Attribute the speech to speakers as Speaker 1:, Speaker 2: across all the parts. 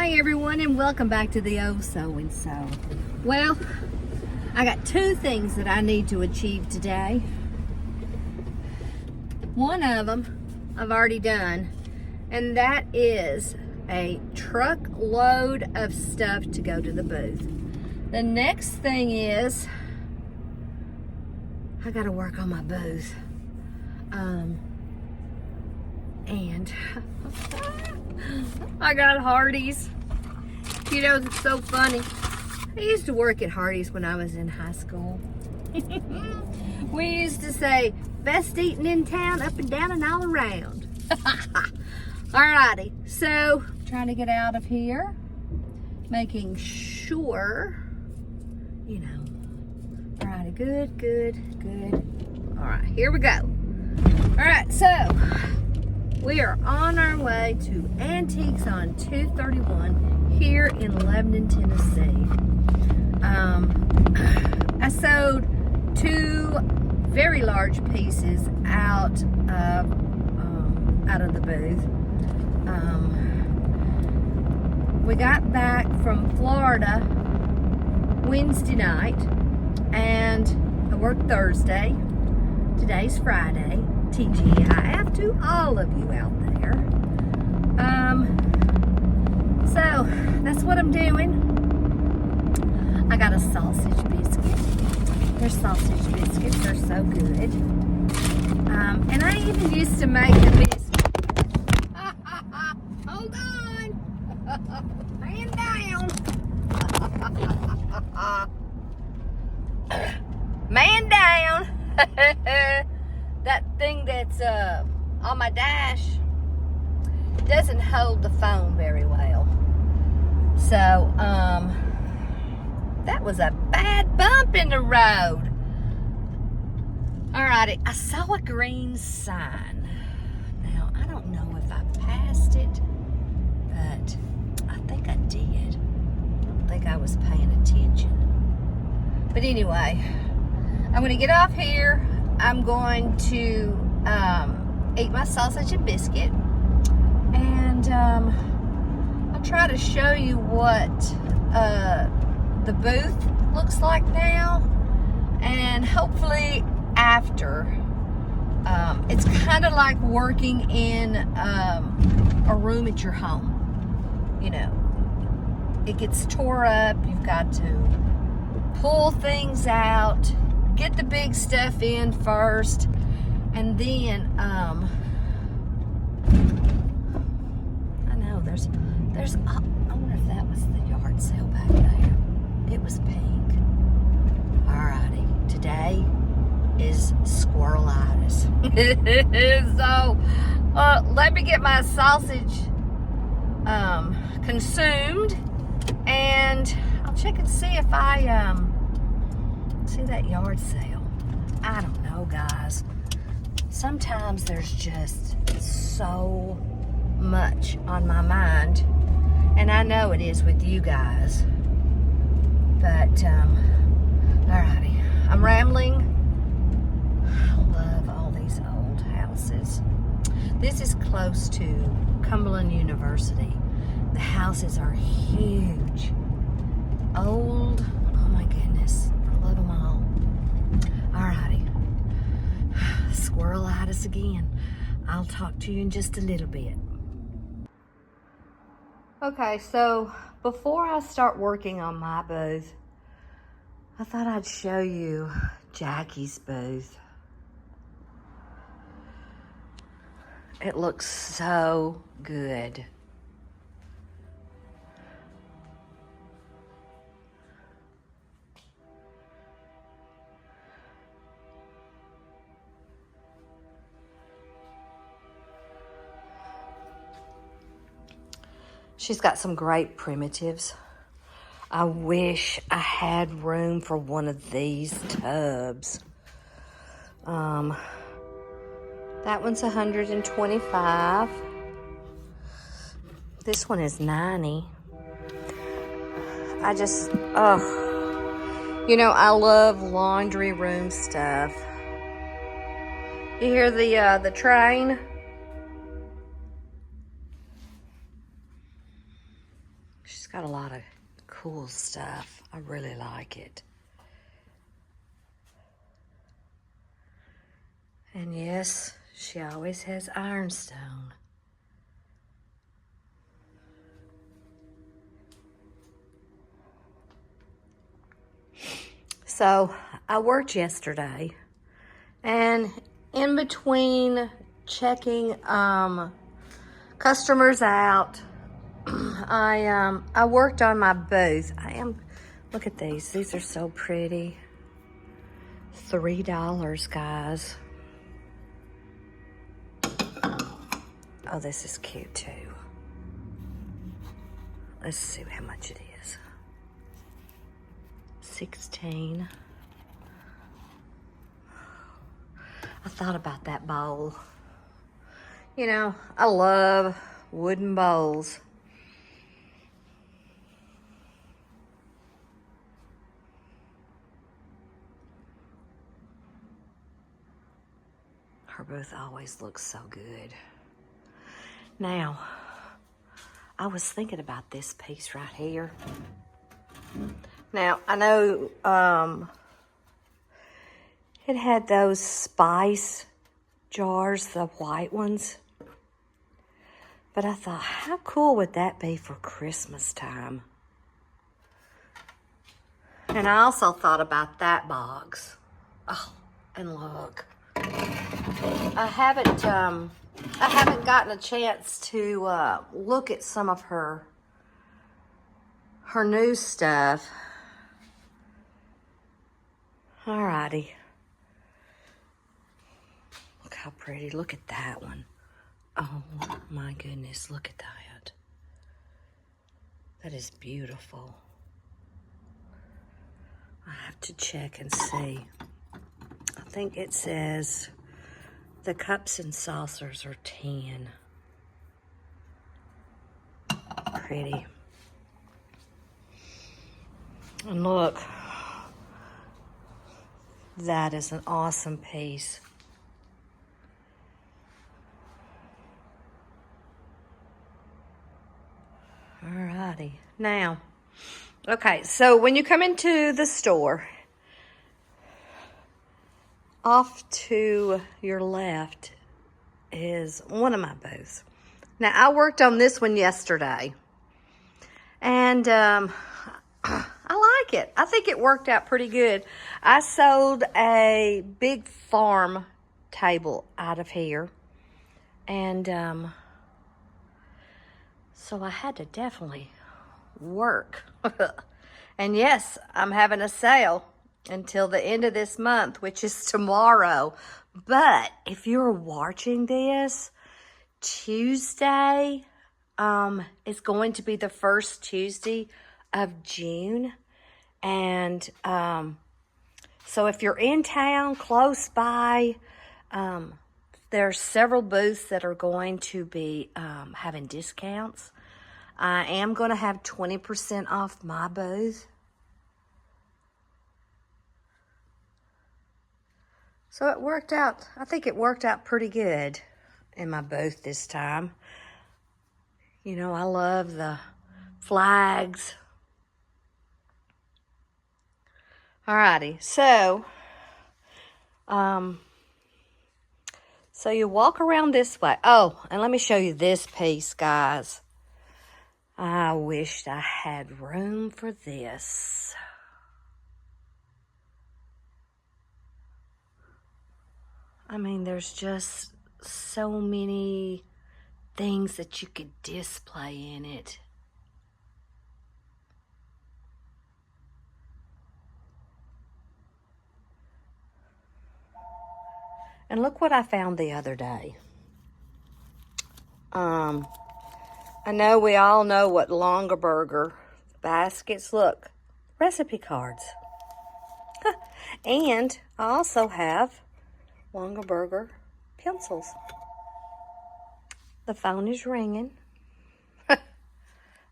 Speaker 1: Hi everyone, and welcome back to the Oh So and So. Well, I got two things that I need to achieve today. One of them I've already done, and that is a truckload of stuff to go to the booth. The next thing is I gotta work on my booth. And I got Hardee's. You know, it's so funny. I used to work at Hardee's when I was in high school. We used to say, best eating in town, up and down and all around. Alrighty, so trying to get out of here, making sure, you know. Alrighty, good. Alright, here we go. Alright, so we are on our way to Antiques on 231 here in Lebanon, Tennessee. I sold two very large pieces out of the booth. We got back from Florida Wednesday night, and I worked Thursday. Today's Friday. TGIF to all of you out there. So that's what I'm doing. I got a sausage biscuit. Their sausage biscuits are so good. And I even used to make a biscuit. Hold on. Man down. Man down. That thing that's on my dash doesn't hold the phone very well. So, that was a bad bump in the road. Alrighty, I saw a green sign. Now, I don't know if I passed it, but I think I did. I don't think I was paying attention. But anyway, I'm going to get off here. I'm going to eat my sausage and biscuit, and I'll try to show you what the booth looks like now, and hopefully after. It's kind of like working in a room at your home. You know, it gets tore up, you've got to pull things out, get the big stuff in first, and then I know there's I wonder if that was the yard sale back there. It was pink. Alrighty, today is squirrelitis. So let me get my sausage consumed, and I'll check and see if I see that yard sale. I don't know, guys. Sometimes there's just so much on my mind, and I know it is with you guys. But alrighty, I'm rambling. I love all these old houses. This is close to Cumberland University. The houses are huge, old. Oh my goodness. Love them all. Alrighty. Squirrelitis again. I'll talk to you in just a little bit. Okay, so before I start working on my booth, I thought I'd show you Jackie's booth. It looks so good. She's got some great primitives. I wish I had room for one of these tubs. That one's $125. This one is $90. I just, you know, I love laundry room stuff. You hear the train? got a lot of cool stuff. I really like it. And yes, she always has ironstone. So I worked yesterday, and in between checking customers out, I worked on my booth. Look at these. These are so pretty. $3, guys. Oh, this is cute too. Let's see how much it is. 16. I thought about that bowl. You know, I love wooden bowls. Her booth always looks so good. Now, I was thinking about this piece right here. Now, I know it had those spice jars, the white ones. But I thought, how cool would that be for Christmas time? And I also thought about that box. Oh, and look. I haven't gotten a chance to look at some of her new stuff. Alrighty. Look how pretty. Look at that one. Oh my goodness, look at that. That is beautiful. I have to check and see. I think it says the cups and saucers are 10. Pretty. And look, that is an awesome piece. Alrighty. Now, okay, so when you come into the store, off to your left is one of my booths. Now, I worked on this one yesterday, and I like it. I think it worked out pretty good. I sold a big farm table out of here, and so I had to definitely work. And yes, I'm having a sale until the end of this month, which is tomorrow. But if you're watching this, Tuesday is going to be the first Tuesday of June. And so if you're in town, close by, there are several booths that are going to be having discounts. I am going to have 20% off my booth. So it worked out, I think it worked out pretty good in my booth this time. You know, I love the flags. Alrighty, so you walk around this way. Oh, and let me show you this piece, guys. I wished I had room for this. I mean, there's just so many things that you could display in it. And look what I found the other day. I know we all know what Longaberger baskets look. Recipe cards. And I also have Longaberger pencils. The phone is ringing.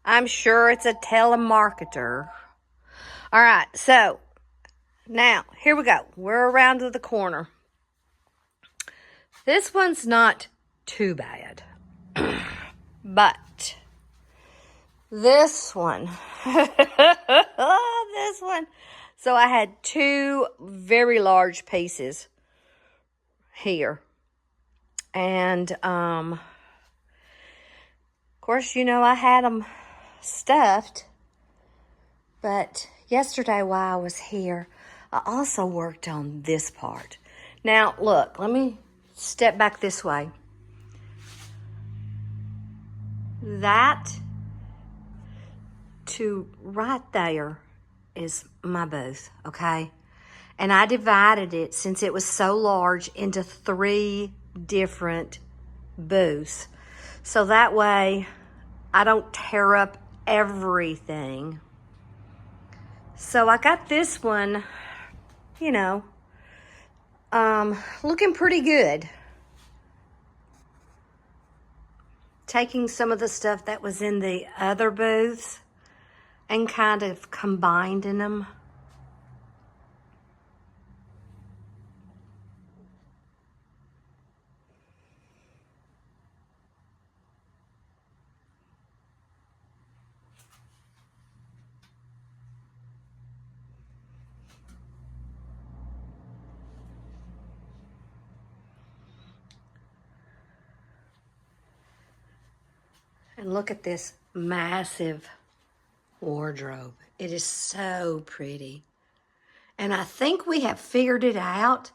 Speaker 1: I'm sure it's a telemarketer. All right, so now here we go. We're around to the corner. This one's not too bad, but this one. This one. So I had two very large pieces here. And, of course, you know, I had them stuffed. But yesterday while I was here, I also worked on this part. Now, look, let me step back this way. That to right there is my booth, okay? And I divided it, since it was so large, into 3 different booths. So that way I don't tear up everything. So I got this one, you know, looking pretty good. Taking some of the stuff that was in the other booths and kind of combining them. And look at this massive wardrobe. It is so pretty. And I think we have figured it out.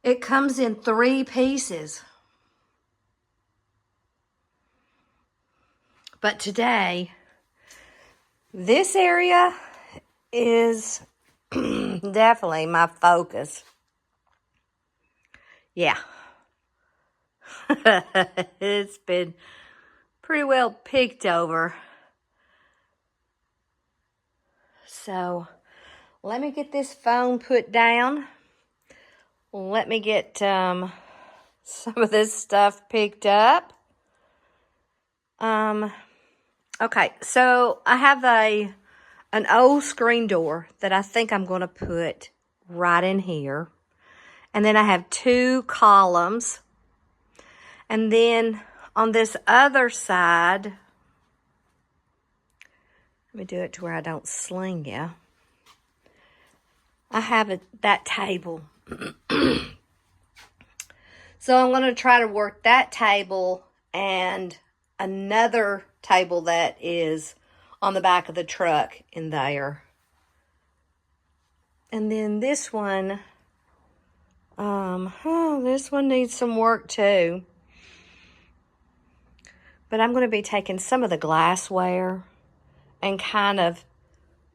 Speaker 1: It comes in 3 pieces. But today, this area is definitely my focus. Yeah. It's been pretty well picked over. So let me get this phone put down. Let me get some of this stuff picked up. Okay, so I have an old screen door that I think I'm going to put right in here. And then I have 2 columns. And then on this other side, let me do it to where I don't sling you. I have that table. So I'm going to try to work that table and another table that is on the back of the truck in there. And then this one, this one needs some work too. But I'm going to be taking some of the glassware and kind of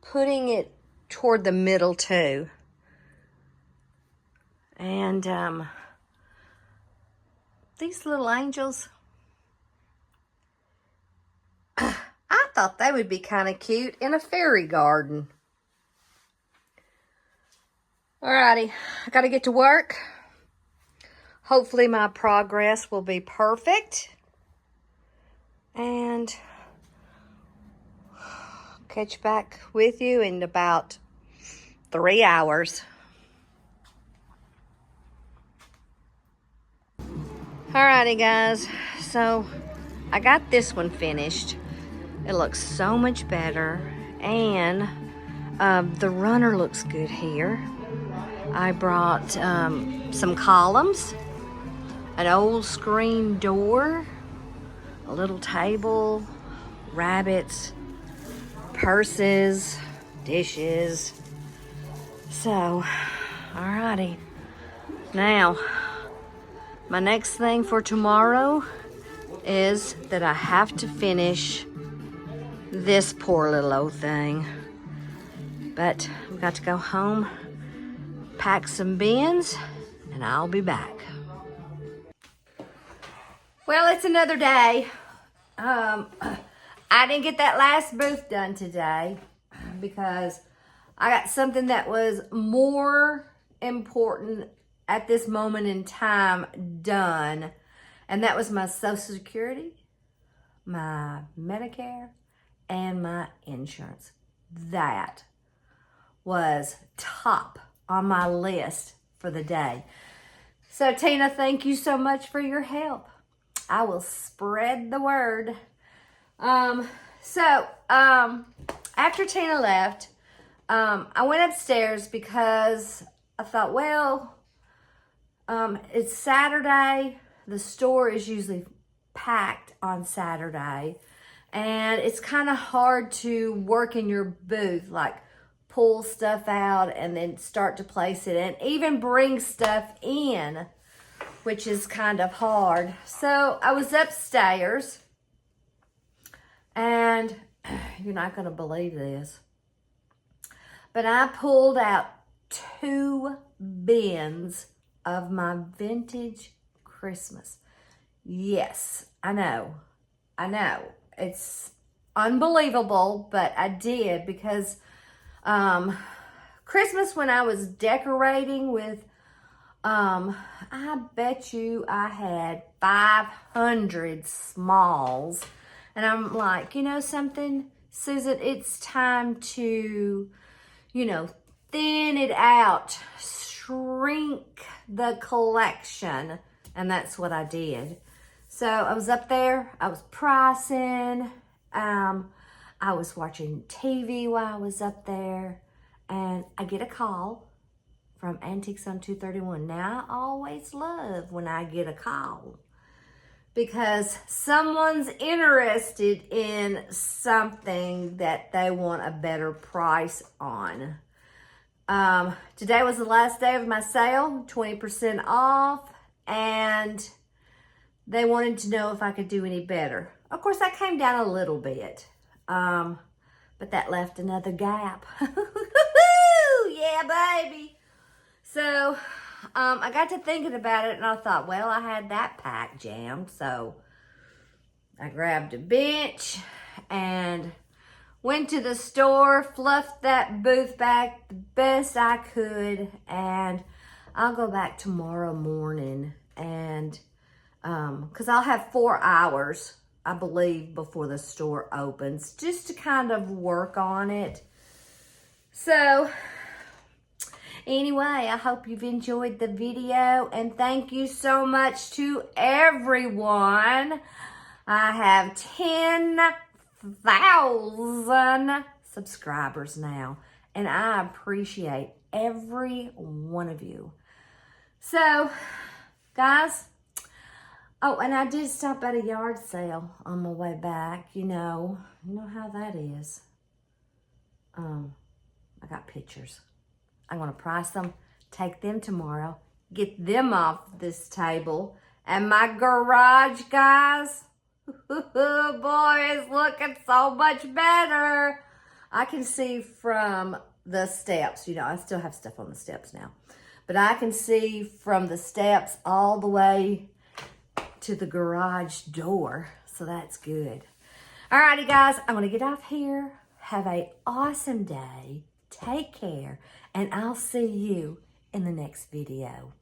Speaker 1: putting it toward the middle too. And these little angels, I thought they would be kind of cute in a fairy garden. Alrighty, I got to get to work. Hopefully my progress will be perfect. And catch back with you in about 3 hours. Alrighty guys, so I got this one finished. It looks so much better, and the runner looks good here. I brought some columns, an old screen door, a little table, rabbits, purses, dishes. So, alrighty. Now, my next thing for tomorrow is that I have to finish this poor little old thing. But I've got to go home, pack some bins, and I'll be back. Well, it's another day. I didn't get that last booth done today because I got something that was more important at this moment in time done, and that was my Social Security, my Medicare, and my insurance. That was top on my list for the day. So Tina, thank you so much for your help. I will spread the word. So, after Tina left, I went upstairs because I thought, well, it's Saturday. The store is usually packed on Saturday. And it's kind of hard to work in your booth, like pull stuff out and then start to place it and even bring stuff in, which is kind of hard. So I was upstairs and you're not going to believe this, but I pulled out 2 bins of my vintage Christmas. Yes, I know. It's unbelievable, but I did because Christmas when I was decorating with, I bet you I had 500 smalls. And I'm like, you know something, Susan, it's time to, thin it out, shrink the collection. And that's what I did. So I was up there, I was pricing, I was watching TV while I was up there, and I get a call from Antiques on 231. Now, I always love when I get a call because someone's interested in something that they want a better price on. Today was the last day of my sale, 20% off, and they wanted to know if I could do any better. Of course, I came down a little bit, but that left another gap. Yeah, baby. So I got to thinking about it, and I thought, well, I had that pack jammed, so I grabbed a bench and went to the store, fluffed that booth back the best I could, and I'll go back tomorrow morning and because I'll have 4 hours, I believe, before the store opens, just to kind of work on it. So, anyway, I hope you've enjoyed the video, and thank you so much to everyone. I have 10,000 subscribers now, and I appreciate every one of you. So, guys, oh, and I did stop at a yard sale on my way back. You know how that is. I got pictures. I'm going to price them, take them tomorrow, get them off this table. And my garage, guys, boy, it's looking so much better. I can see from the steps. I still have stuff on the steps now. But I can see from the steps all the way to the garage door, so that's good. Alrighty, guys, I'm gonna get off here. Have an awesome day. Take care, and I'll see you in the next video.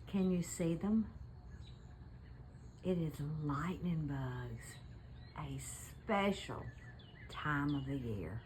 Speaker 1: Can you see them? It is lightning bugs, a special time of the year.